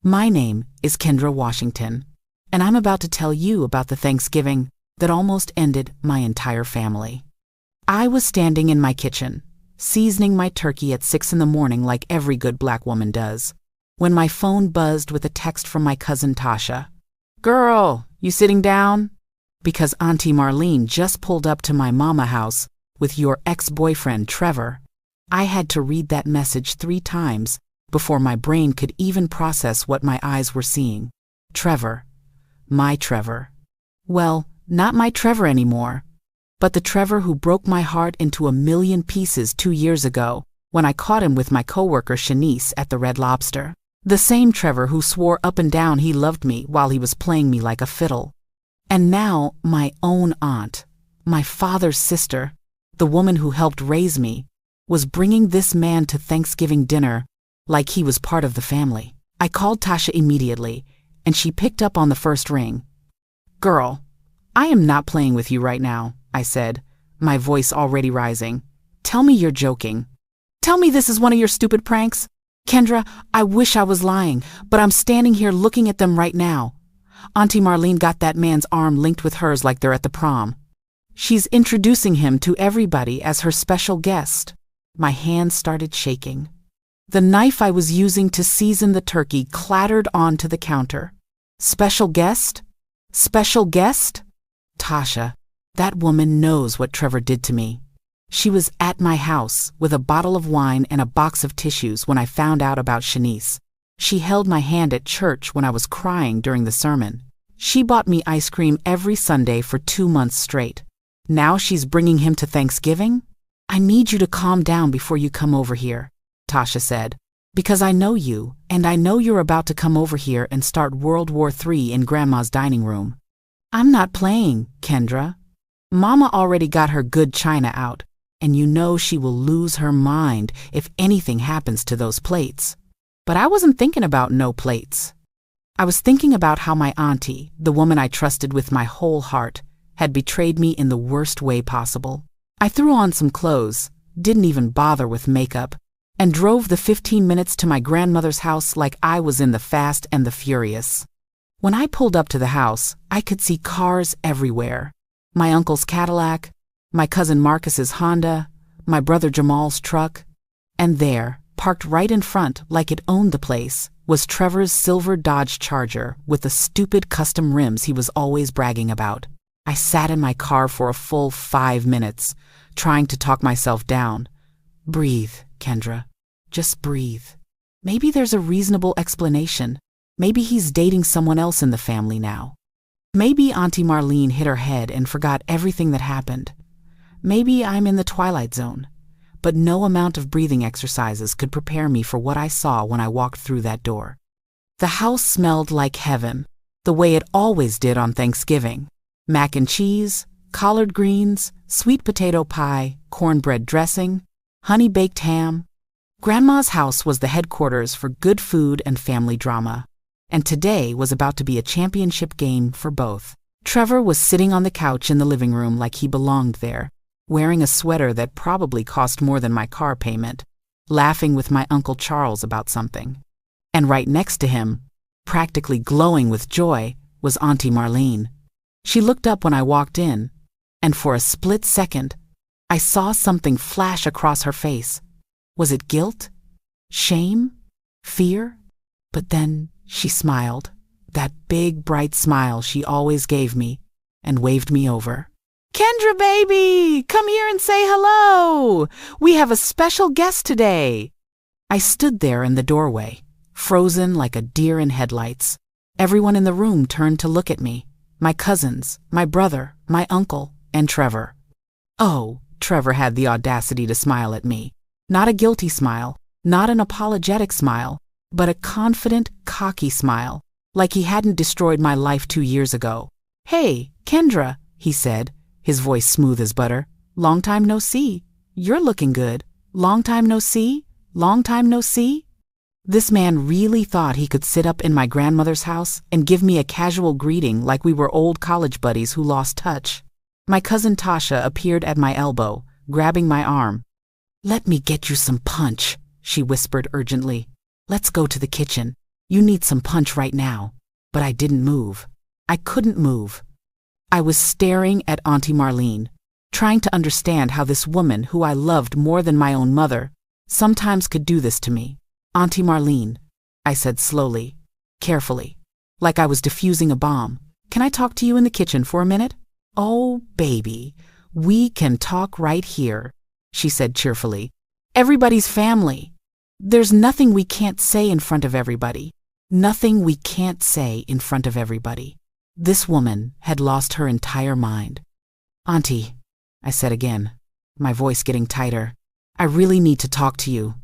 My name is Kendra Washington, and I'm about to tell you about the Thanksgiving that almost ended my entire family. I was standing in my kitchen, seasoning my turkey at 6 in the morning like every good black woman does, when my phone buzzed with a text from my cousin Tasha. "Girl, you sitting down? Because Auntie Marlene just pulled up to my mama house with your ex-boyfriend Trevor." I had to read that message 3 times before my brain could even process what my eyes were seeing. Trevor. My Trevor. Well, not my Trevor anymore, but the Trevor who broke my heart into a million pieces 2 years ago when I caught him with my coworker Shanice at the Red Lobster. The same Trevor who swore up and down he loved me while he was playing me like a fiddle. And now my own aunt, my father's sister, the woman who helped raise me, was bringing this man to Thanksgiving dinner like he was part of the family. I called Tasha immediately, and she picked up on the first ring. "Girl, I am not playing with you right now," I said, my voice already rising. "Tell me you're joking. Tell me this is one of your stupid pranks. Kendra, I wish I was lying, but I'm standing here looking at them right now. Auntie Marlene got that man's arm linked with hers like they're at the prom. She's introducing him to everybody as her special guest." My hands started shaking. The knife I was using to season the turkey clattered onto the counter. Special guest? Special guest? Tasha, that woman knows what Trevor did to me. She was at my house with a bottle of wine and a box of tissues when I found out about Shanice. She held my hand at church when I was crying during the sermon. She bought me ice cream every Sunday for 2 months straight. Now she's bringing him to Thanksgiving? "I need you to calm down before you come over here," Tasha said, "because I know you, and I know you're about to come over here and start World War III in Grandma's dining room." "I'm not playing, Kendra. Mama already got her good china out, and you know she will lose her mind if anything happens to those plates." But I wasn't thinking about no plates. I was thinking about how my auntie, the woman I trusted with my whole heart, had betrayed me in the worst way possible. I threw on some clothes, didn't even bother with makeup, and drove the 15 minutes to my grandmother's house like I was in the Fast and the Furious. When I pulled up to the house, I could see cars everywhere. My uncle's Cadillac, my cousin Marcus's Honda, my brother Jamal's truck, and there, parked right in front like it owned the place, was Trevor's silver Dodge Charger with the stupid custom rims he was always bragging about. I sat in my car for a full 5 minutes, trying to talk myself down. "Breathe, Kendra. Just breathe. Maybe there's a reasonable explanation. Maybe he's dating someone else in the family now. Maybe Auntie Marlene hit her head and forgot everything that happened. Maybe I'm in the twilight zone. But no amount of breathing exercises could prepare me for what I saw when I walked through that door. The house smelled like heaven, the way it always did on Thanksgiving. Mac and cheese, collard greens, sweet potato pie, cornbread dressing, honey-baked ham. Grandma's house was the headquarters for good food and family drama, and today was about to be a championship game for both. Trevor was sitting on the couch in the living room like he belonged there, wearing a sweater that probably cost more than my car payment, laughing with my Uncle Charles about something. And right next to him, practically glowing with joy, was Auntie Marlene. She looked up when I walked in, and for a split second, I saw something flash across her face. Was it guilt? Shame? Fear? But then she smiled, that big, bright smile she always gave me, and waved me over. "Kendra, baby, come here and say hello. We have a special guest today." I stood there in the doorway, frozen like a deer in headlights. Everyone in the room turned to look at me. My cousins, my brother, my uncle, and Trevor. Oh, Trevor had the audacity to smile at me. Not a guilty smile, not an apologetic smile, but a confident, cocky smile, like he hadn't destroyed my life 2 years ago. "Hey, Kendra," he said, his voice smooth as butter. "Long time no see. You're looking good. Long time no see. Long time no see." This man really thought he could sit up in my grandmother's house and give me a casual greeting like we were old college buddies who lost touch. My cousin Tasha appeared at my elbow, grabbing my arm. "Let me get you some punch," she whispered urgently. "Let's go to the kitchen. You need some punch right now. But I didn't move. I couldn't move. I was staring at Auntie Marlene, trying to understand how this woman who I loved more than my own mother sometimes could do this to me. Auntie Marlene, I said slowly, carefully, like I was defusing a bomb. Can I talk to you in the kitchen for a minute? Oh, baby, we can talk right here, she said cheerfully. Everybody's family. There's nothing we can't say in front of everybody. Nothing we can't say in front of everybody. This woman had lost her entire mind. Auntie, I said again, my voice getting tighter, I really need to talk to you.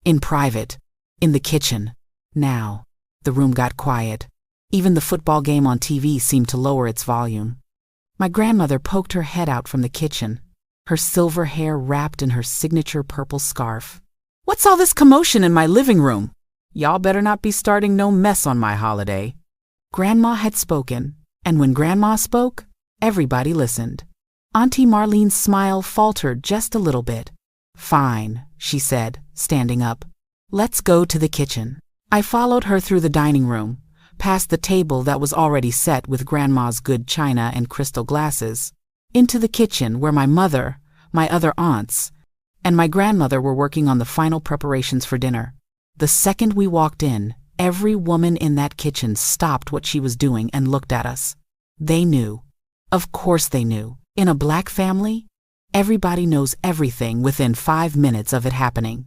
In private. In the kitchen. Now. The room got quiet. Even the football game on TV seemed to lower its volume. My grandmother poked her head out from the kitchen, her silver hair wrapped in her signature purple scarf. What's all this commotion in my living room? Y'all better not be starting no mess on my holiday. Grandma had spoken, and when Grandma spoke, everybody listened. Auntie Marlene's smile faltered just a little bit. Fine, she said, standing up. Let's go to the kitchen. I followed her through the dining room, past the table that was already set with Grandma's good china and crystal glasses, into the kitchen where my mother, my other aunts, and my grandmother were working on the final preparations for dinner. The second we walked in, every woman in that kitchen stopped what she was doing and looked at us. They knew. Of course they knew. In a black family, everybody knows everything within 5 minutes of it happening.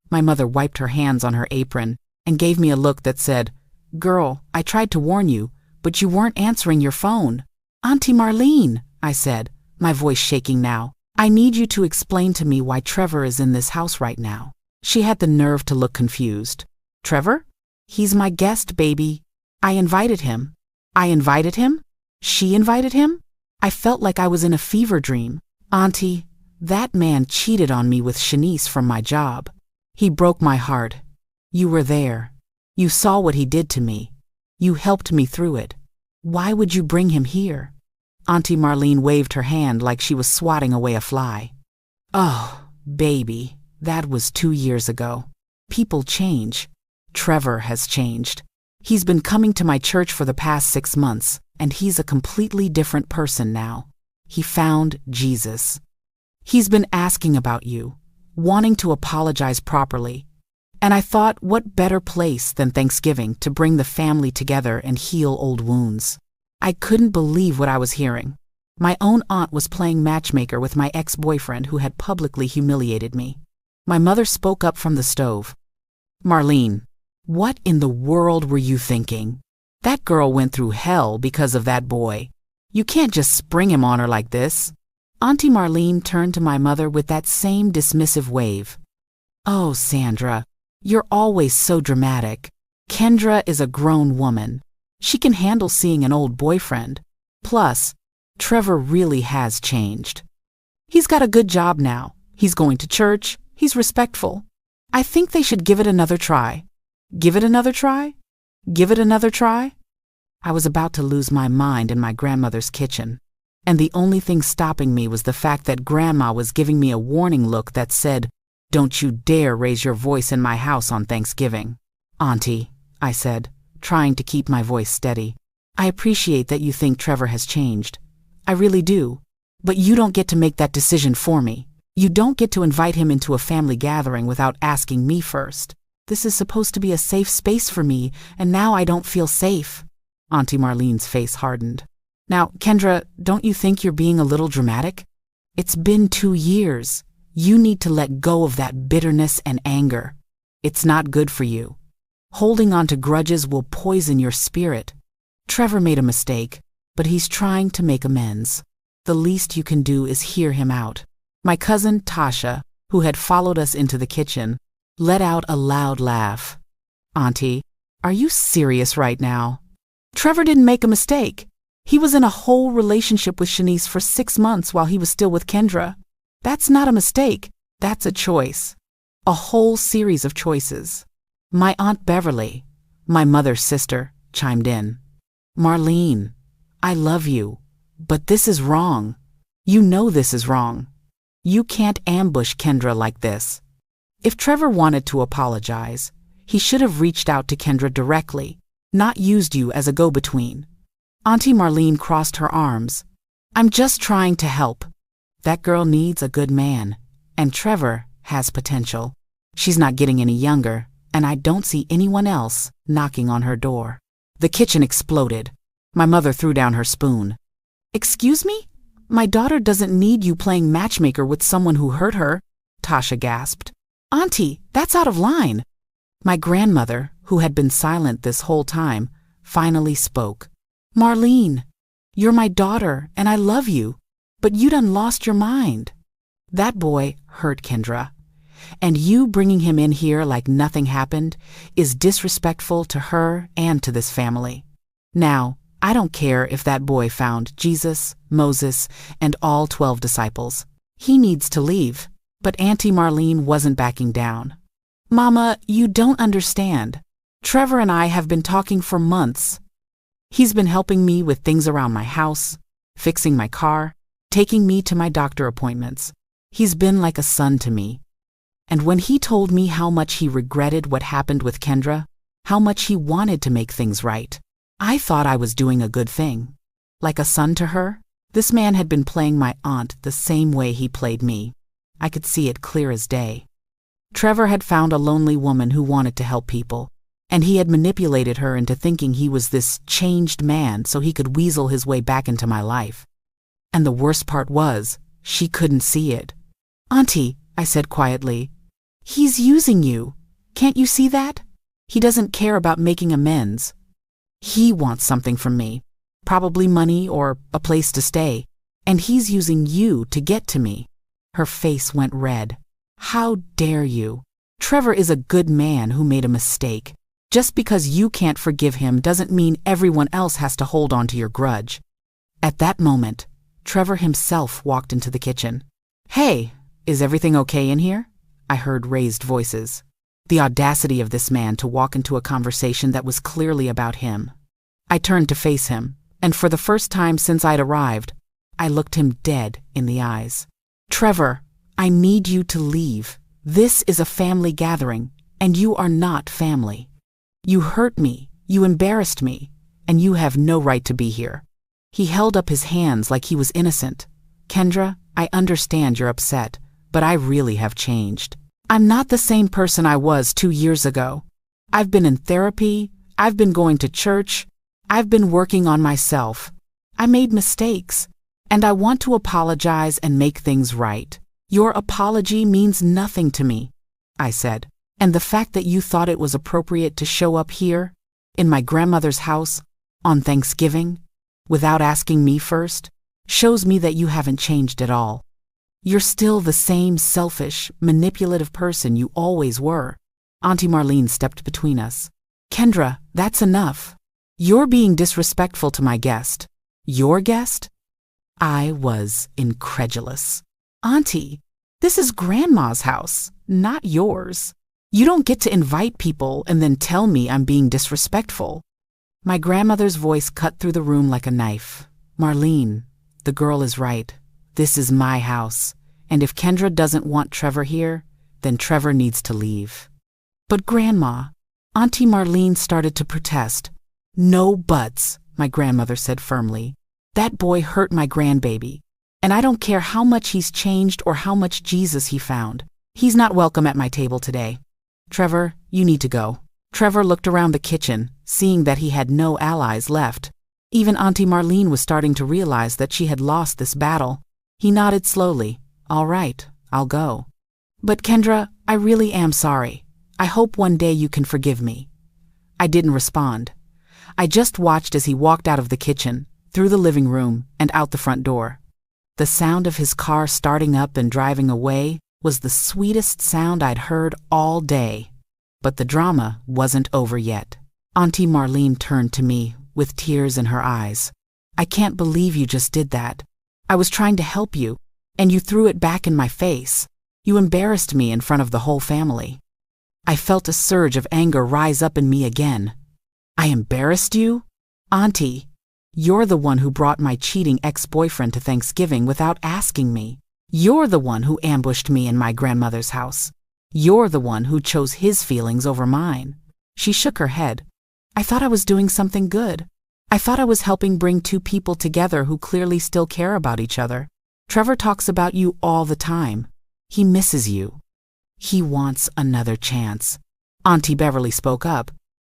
My mother wiped her hands on her apron and gave me a look that said, Girl, I tried to warn you, but you weren't answering your phone. Auntie Marlene, I said, my voice shaking now, I need you to explain to me why Trevor is in this house right now. She had the nerve to look confused. Trevor? He's my guest, baby. I invited him. I invited him? She invited him? I felt like I was in a fever dream. Auntie, that man cheated on me with Shanice from my job. He broke my heart. You were there. You saw what he did to me. You helped me through it. Why would you bring him here? Auntie Marlene waved her hand like she was swatting away a fly. Oh, baby. That was 2 years ago. People change. Trevor has changed. He's been coming to my church for the past 6 months, and he's a completely different person now. He found Jesus. He's been asking about you, wanting to apologize properly. And I thought, what better place than Thanksgiving to bring the family together and heal old wounds. I couldn't believe what I was hearing. My own aunt was playing matchmaker with my ex-boyfriend who had publicly humiliated me. My mother spoke up from the stove. Marlene, what in the world were you thinking? That girl went through hell because of that boy. You can't just spring him on her like this. Auntie Marlene turned to my mother with that same dismissive wave. Oh, Sandra, you're always so dramatic. Kendra is a grown woman. She can handle seeing an old boyfriend. Plus, Trevor really has changed. He's got a good job now. He's going to church. He's respectful. I think they should give it another try. Give it another try? Give it another try? I was about to lose my mind in my grandmother's kitchen, and the only thing stopping me was the fact that Grandma was giving me a warning look that said, Don't you dare raise your voice in my house on Thanksgiving. Auntie, I said, trying to keep my voice steady, I appreciate that you think Trevor has changed. I really do. But you don't get to make that decision for me. You don't get to invite him into a family gathering without asking me first. This is supposed to be a safe space for me, and now I don't feel safe. Auntie Marlene's face hardened. Now, Kendra, don't you think you're being a little dramatic? It's been 2 years. You need to let go of that bitterness and anger. It's not good for you. Holding on to grudges will poison your spirit. Trevor made a mistake, but he's trying to make amends. The least you can do is hear him out. My cousin, Tasha, who had followed us into the kitchen, let out a loud laugh. Auntie, are you serious right now? Trevor didn't make a mistake. He was in a whole relationship with Shanice for 6 months while he was still with Kendra. That's not a mistake. That's a choice. A whole series of choices. My Aunt Beverly, my mother's sister, chimed in. Marlene, I love you, but this is wrong. You know this is wrong. You can't ambush Kendra like this. If Trevor wanted to apologize, He should have reached out to Kendra directly, not used you as a go-between. Auntie Marlene crossed her arms. I'm just trying to help. That girl needs a good man, and Trevor has potential. She's not getting any younger, and I don't see anyone else knocking on her door. The kitchen exploded. My mother threw down her spoon. Excuse me? My daughter doesn't need you playing matchmaker with someone who hurt her, Tasha gasped. Auntie, that's out of line. My grandmother, who had been silent this whole time, finally spoke. Marlene, you're my daughter and I love you, but you done lost your mind. That boy hurt Kendra, and you bringing him in here like nothing happened is disrespectful to her and to this family. Now, I don't care if that boy found Jesus, Moses, and all 12 disciples. He needs to leave. But Auntie Marlene wasn't backing down. Mama, you don't understand. Trevor and I have been talking for months. He's been helping me with things around my house, fixing my car, taking me to my doctor appointments. He's been like a son to me. And when he told me how much he regretted what happened with Kendra, how much he wanted to make things right, I thought I was doing a good thing. Like a son to her, this man had been playing my aunt the same way he played me. I could see it clear as day. Trevor had found a lonely woman who wanted to help people, and he had manipulated her into thinking he was this changed man so he could weasel his way back into my life. And the worst part was, she couldn't see it. Auntie, I said quietly, he's using you. Can't you see that? He doesn't care about making amends. He wants something from me, probably money or a place to stay, and he's using you to get to me. Her face went red. How dare you? Trevor is a good man who made a mistake. Just because you can't forgive him doesn't mean everyone else has to hold on to your grudge. At that moment, Trevor himself walked into the kitchen. Hey, is everything okay in here? I heard raised voices. The audacity of this man to walk into a conversation that was clearly about him. I turned to face him, and for the first time since I'd arrived, I looked him dead in the eyes. Trevor, I need you to leave. This is a family gathering, and you are not family. You hurt me, you embarrassed me, and you have no right to be here. He held up his hands like he was innocent. Kendra, I understand you're upset, but I really have changed. I'm not the same person I was 2 years ago. I've been in therapy, I've been going to church, I've been working on myself. I made mistakes, and I want to apologize and make things right. Your apology means nothing to me, I said, and the fact that you thought it was appropriate to show up here, in my grandmother's house, on Thanksgiving, without asking me first, shows me that you haven't changed at all. You're still the same selfish, manipulative person you always were. Auntie Marlene stepped between us. Kendra, that's enough. You're being disrespectful to my guest. Your guest? I was incredulous. Auntie, this is Grandma's house, not yours. You don't get to invite people and then tell me I'm being disrespectful. My grandmother's voice cut through the room like a knife. Marlene, the girl is right. This is my house, and if Kendra doesn't want Trevor here, then Trevor needs to leave. But Grandma, Auntie Marlene started to protest. No buts, my grandmother said firmly. That boy hurt my grandbaby, and I don't care how much he's changed or how much Jesus he found. He's not welcome at my table today. Trevor, you need to go. Trevor looked around the kitchen, seeing that he had no allies left. Even Auntie Marlene was starting to realize that she had lost this battle. He nodded slowly. All right, I'll go. But Kendra, I really am sorry. I hope one day you can forgive me. I didn't respond. I just watched as he walked out of the kitchen, through the living room, and out the front door. The sound of his car starting up and driving away was the sweetest sound I'd heard all day. But the drama wasn't over yet. Auntie Marlene turned to me, with tears in her eyes. I can't believe you just did that. I was trying to help you, and you threw it back in my face. You embarrassed me in front of the whole family. I felt a surge of anger rise up in me again. I embarrassed you? Auntie, you're the one who brought my cheating ex-boyfriend to Thanksgiving without asking me. You're the one who ambushed me in my grandmother's house. You're the one who chose his feelings over mine." She shook her head. "I thought I was doing something good. I thought I was helping bring two people together who clearly still care about each other. Trevor talks about you all the time. He misses you. He wants another chance." Auntie Beverly spoke up.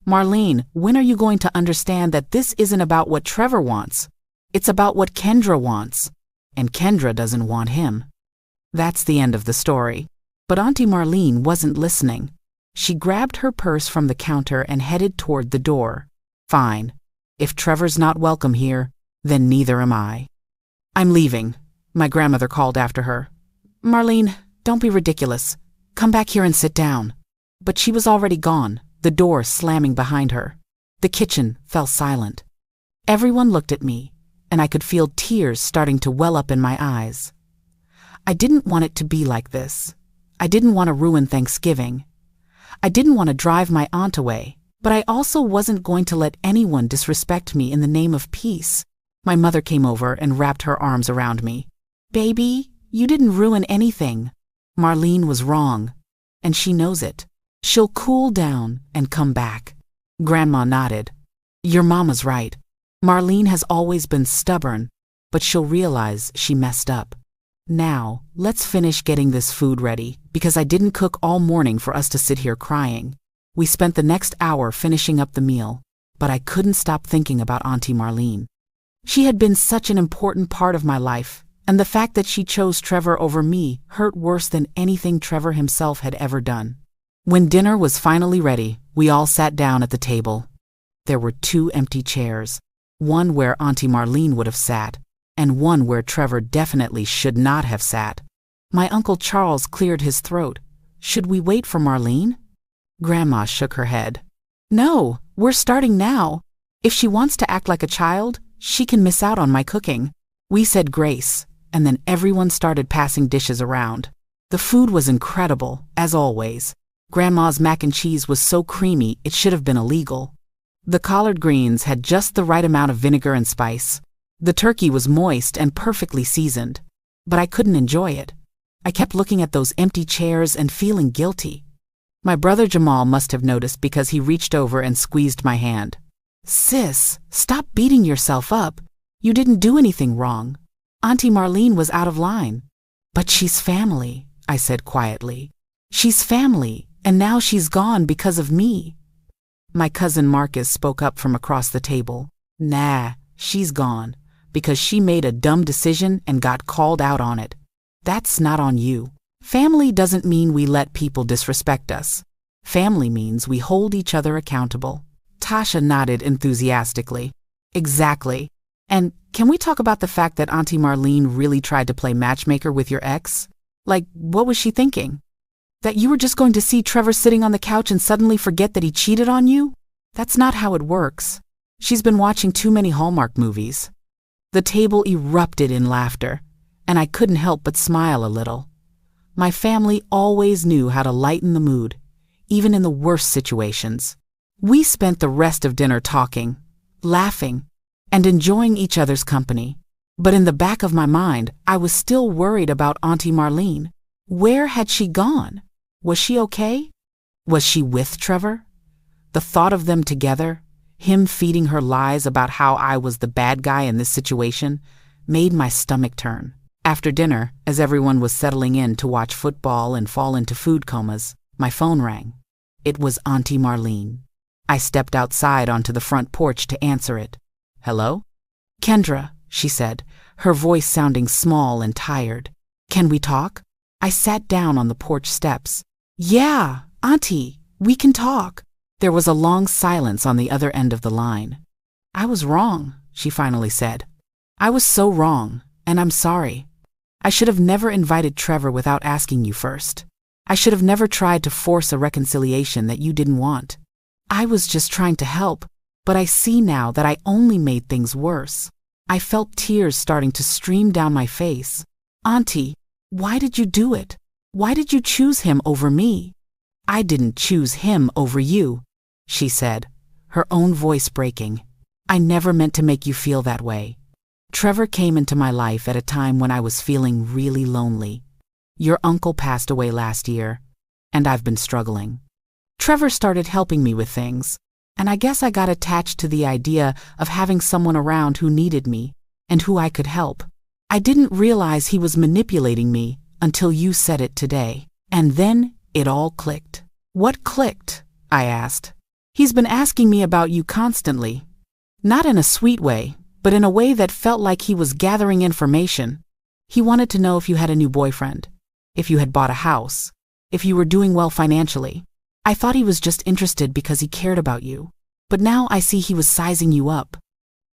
"Marlene, when are you going to understand that this isn't about what Trevor wants? It's about what Kendra wants. And Kendra doesn't want him." That's the end of the story. But Auntie Marlene wasn't listening. She grabbed her purse from the counter and headed toward the door. "Fine. If Trevor's not welcome here, then neither am I." "I'm leaving," my grandmother called after her. "Marlene, don't be ridiculous. Come back here and sit down." But she was already gone, the door slamming behind her. The kitchen fell silent. Everyone looked at me, and I could feel tears starting to well up in my eyes. I didn't want it to be like this. I didn't want to ruin Thanksgiving. I didn't want to drive my aunt away, but I also wasn't going to let anyone disrespect me in the name of peace. My mother came over and wrapped her arms around me. "Baby, you didn't ruin anything. Marlene was wrong, and she knows it. She'll cool down and come back." Grandma nodded. "Your mama's right. Marlene has always been stubborn, but she'll realize she messed up. Now, let's finish getting this food ready, because I didn't cook all morning for us to sit here crying." We spent the next hour finishing up the meal, but I couldn't stop thinking about Auntie Marlene. She had been such an important part of my life, and the fact that she chose Trevor over me hurt worse than anything Trevor himself had ever done. When dinner was finally ready, we all sat down at the table. There were 2 empty chairs, one where Auntie Marlene would have sat, and one where Trevor definitely should not have sat. My Uncle Charles cleared his throat. "Should we wait for Marlene?" Grandma shook her head. "No, we're starting now. If she wants to act like a child, she can miss out on my cooking." We said grace, and then everyone started passing dishes around. The food was incredible, as always. Grandma's mac and cheese was so creamy it should have been illegal. The collard greens had just the right amount of vinegar and spice. The turkey was moist and perfectly seasoned, but I couldn't enjoy it. I kept looking at those empty chairs and feeling guilty. My brother Jamal must have noticed because he reached over and squeezed my hand. "Sis, stop beating yourself up. You didn't do anything wrong. Auntie Marlene was out of line." "But she's family," I said quietly. "She's family, and now she's gone because of me." My cousin Marcus spoke up from across the table. "Nah, she's gone, because she made a dumb decision and got called out on it. That's not on you. Family doesn't mean we let people disrespect us. Family means we hold each other accountable." Tasha nodded enthusiastically. "Exactly. And can we talk about the fact that Auntie Marlene really tried to play matchmaker with your ex? Like, what was she thinking? That you were just going to see Trevor sitting on the couch and suddenly forget that he cheated on you? That's not how it works. She's been watching too many Hallmark movies." The table erupted in laughter, and I couldn't help but smile a little. My family always knew how to lighten the mood, even in the worst situations. We spent the rest of dinner talking, laughing, and enjoying each other's company. But in the back of my mind, I was still worried about Auntie Marlene. Where had she gone? Was she okay? Was she with Trevor? The thought of them together, him feeding her lies about how I was the bad guy in this situation, made my stomach turn. After dinner, as everyone was settling in to watch football and fall into food comas, my phone rang. It was Auntie Marlene. I stepped outside onto the front porch to answer it. "Hello?" "Kendra," she said, her voice sounding small and tired. "Can we talk?" I sat down on the porch steps. "Yeah, Auntie, we can talk." There was a long silence on the other end of the line. "I was wrong," she finally said. "I was so wrong, and I'm sorry. I should have never invited Trevor without asking you first. I should have never tried to force a reconciliation that you didn't want. I was just trying to help, but I see now that I only made things worse." I felt tears starting to stream down my face. "Auntie, why did you do it? Why did you choose him over me?" "I didn't choose him over you," she said, her own voice breaking. "I never meant to make you feel that way. Trevor came into my life at a time when I was feeling really lonely. Your uncle passed away last year, and I've been struggling. Trevor started helping me with things, and I guess I got attached to the idea of having someone around who needed me and who I could help. I didn't realize he was manipulating me until you said it today. And then it all clicked. What clicked? I asked. He's been asking me about you constantly. Not in a sweet way, but in a way that felt like he was gathering information. He wanted to know if you had a new boyfriend, if you had bought a house, if you were doing well financially. I thought he was just interested because he cared about you. But now I see he was sizing you up.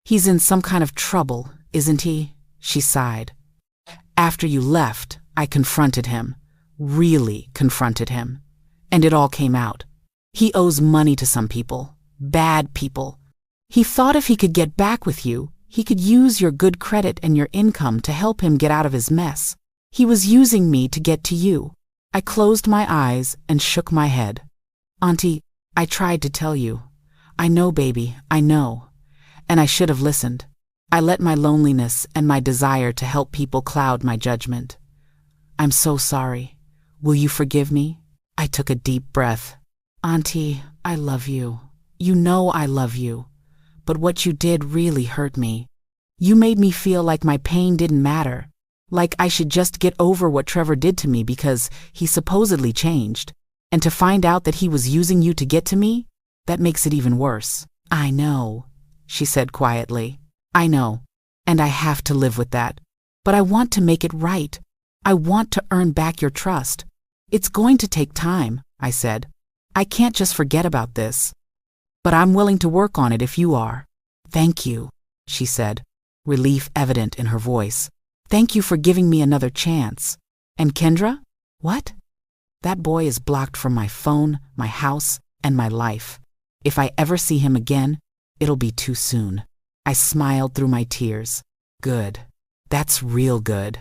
He's in some kind of trouble, isn't he? She sighed. After you left, I confronted him. Really confronted him. And it all came out. He owes money to some people. Bad people. He thought if he could get back with you, he could use your good credit and your income to help him get out of his mess. He was using me to get to you. I closed my eyes and shook my head. Auntie, I tried to tell you. I know, baby, I know. And I should have listened. I let my loneliness and my desire to help people cloud my judgment. I'm so sorry. Will you forgive me? I took a deep breath. Auntie, I love you. You know I love you. But what you did really hurt me. You made me feel like my pain didn't matter. Like I should just get over what Trevor did to me because he supposedly changed. And to find out that he was using you to get to me, that makes it even worse. I know, she said quietly. I know, and I have to live with that. But I want to make it right. I want to earn back your trust. It's going to take time, I said. I can't just forget about this. But I'm willing to work on it if you are. Thank you, she said, relief evident in her voice. Thank you for giving me another chance. And Kendra? What? That boy is blocked from my phone, my house, and my life. If I ever see him again, it'll be too soon. I smiled through my tears. Good. That's real good.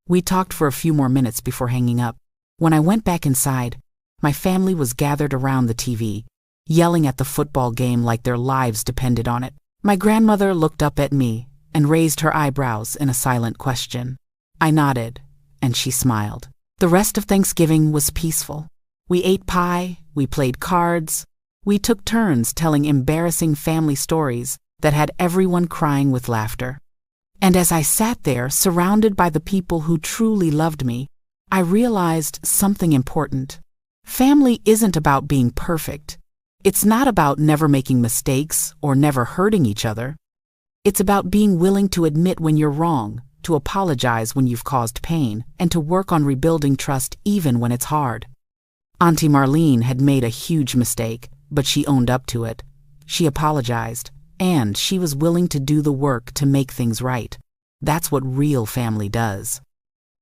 We talked for a few more minutes before hanging up. When I went back inside, my family was gathered around the TV, yelling at the football game like their lives depended on it. My grandmother looked up at me and raised her eyebrows in a silent question. I nodded, and she smiled. The rest of Thanksgiving was peaceful. We ate pie, we played cards, we took turns telling embarrassing family stories that had everyone crying with laughter. And as I sat there, surrounded by the people who truly loved me, I realized something important. Family isn't about being perfect. It's not about never making mistakes or never hurting each other. It's about being willing to admit when you're wrong, to apologize when you've caused pain, and to work on rebuilding trust even when it's hard. Auntie Marlene had made a huge mistake, but she owned up to it. She apologized, and she was willing to do the work to make things right. That's what real family does.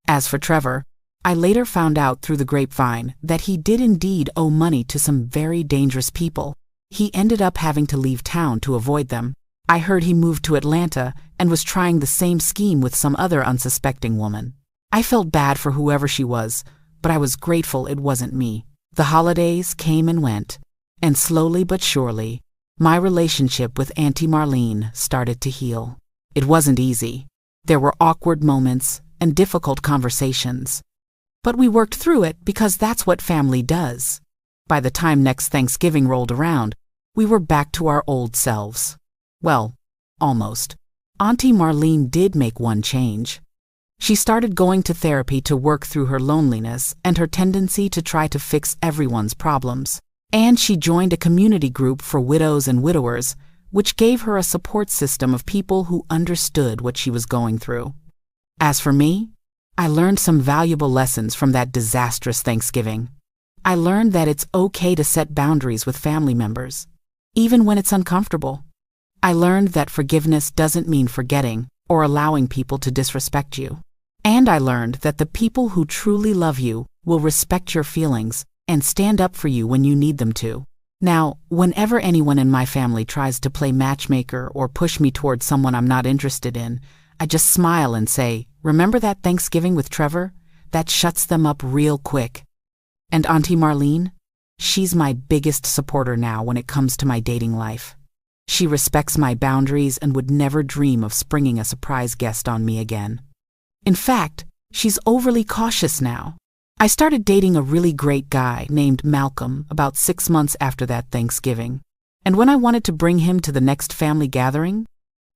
As for Trevor, I later found out through the grapevine that he did indeed owe money to some very dangerous people. He ended up having to leave town to avoid them. I heard he moved to Atlanta and was trying the same scheme with some other unsuspecting woman. I felt bad for whoever she was, but I was grateful it wasn't me. The holidays came and went, and slowly but surely, my relationship with Auntie Marlene started to heal. It wasn't easy. There were awkward moments and difficult conversations. But we worked through it because that's what family does. By the time next Thanksgiving rolled around, we were back to our old selves. Well, almost. Auntie Marlene did make one change. She started going to therapy to work through her loneliness and her tendency to try to fix everyone's problems. And she joined a community group for widows and widowers, which gave her a support system of people who understood what she was going through. As for me, I learned some valuable lessons from that disastrous Thanksgiving. I learned that it's okay to set boundaries with family members, even when it's uncomfortable. I learned that forgiveness doesn't mean forgetting or allowing people to disrespect you. And I learned that the people who truly love you will respect your feelings and stand up for you when you need them to. Now, whenever anyone in my family tries to play matchmaker or push me towards someone I'm not interested in, I just smile and say, "Remember that Thanksgiving with Trevor? That shuts them up real quick." And Auntie Marlene? She's my biggest supporter now when it comes to my dating life. She respects my boundaries and would never dream of springing a surprise guest on me again. In fact, she's overly cautious now. I started dating a really great guy named Malcolm about 6 months after that Thanksgiving. And when I wanted to bring him to the next family gathering,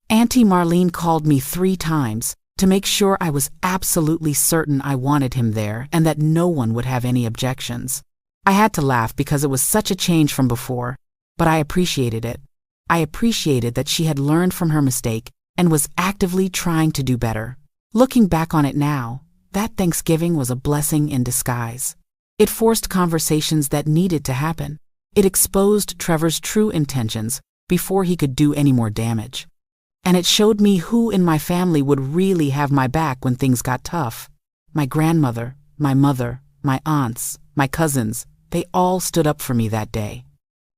Auntie Marlene called me 3 times to make sure I was absolutely certain I wanted him there and that no one would have any objections. I had to laugh because it was such a change from before, but I appreciated it. I appreciated that she had learned from her mistake and was actively trying to do better. Looking back on it now, that Thanksgiving was a blessing in disguise. It forced conversations that needed to happen. It exposed Trevor's true intentions before he could do any more damage. And it showed me who in my family would really have my back when things got tough. My grandmother, my mother, my aunts, my cousins, they all stood up for me that day.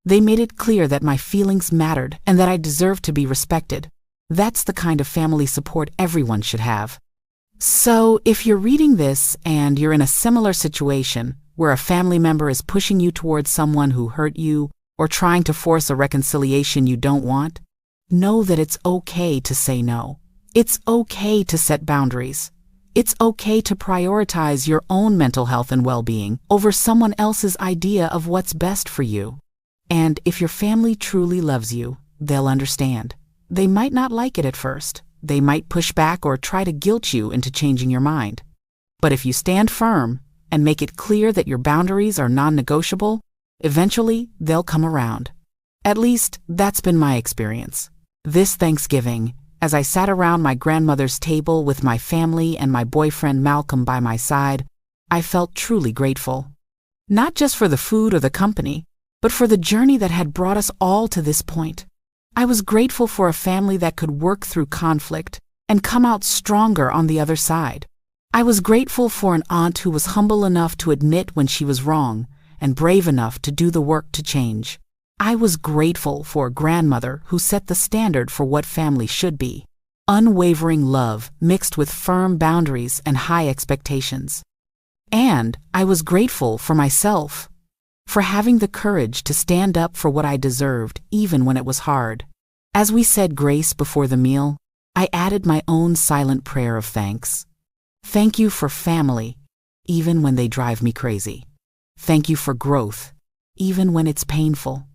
They made it clear that my feelings mattered and that I deserved to be respected. That's the kind of family support everyone should have. So, if you're reading this and you're in a similar situation where a family member is pushing you towards someone who hurt you or trying to force a reconciliation you don't want, know that it's okay to say no. It's okay to set boundaries. It's okay to prioritize your own mental health and well-being over someone else's idea of what's best for you. And if your family truly loves you, they'll understand. They might not like it at first. They might push back or try to guilt you into changing your mind. But if you stand firm and make it clear that your boundaries are non-negotiable, eventually they'll come around. At least, that's been my experience. This Thanksgiving, as I sat around my grandmother's table with my family and my boyfriend Malcolm by my side, I felt truly grateful. Not just for the food or the company, but for the journey that had brought us all to this point. I was grateful for a family that could work through conflict and come out stronger on the other side. I was grateful for an aunt who was humble enough to admit when she was wrong and brave enough to do the work to change. I was grateful for a grandmother who set the standard for what family should be. Unwavering love mixed with firm boundaries and high expectations. And I was grateful for myself, for having the courage to stand up for what I deserved even when it was hard. As we said grace before the meal, I added my own silent prayer of thanks. Thank you for family, even when they drive me crazy. Thank you for growth, even when it's painful.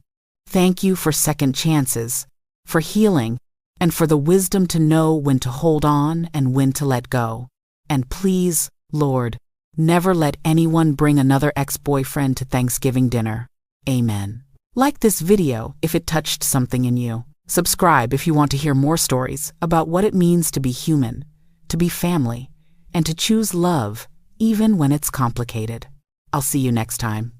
Thank you for second chances, for healing, and for the wisdom to know when to hold on and when to let go. And please, Lord, never let anyone bring another ex-boyfriend to Thanksgiving dinner. Amen. Like this video if it touched something in you. Subscribe if you want to hear more stories about what it means to be human, to be family, and to choose love even when it's complicated. I'll see you next time.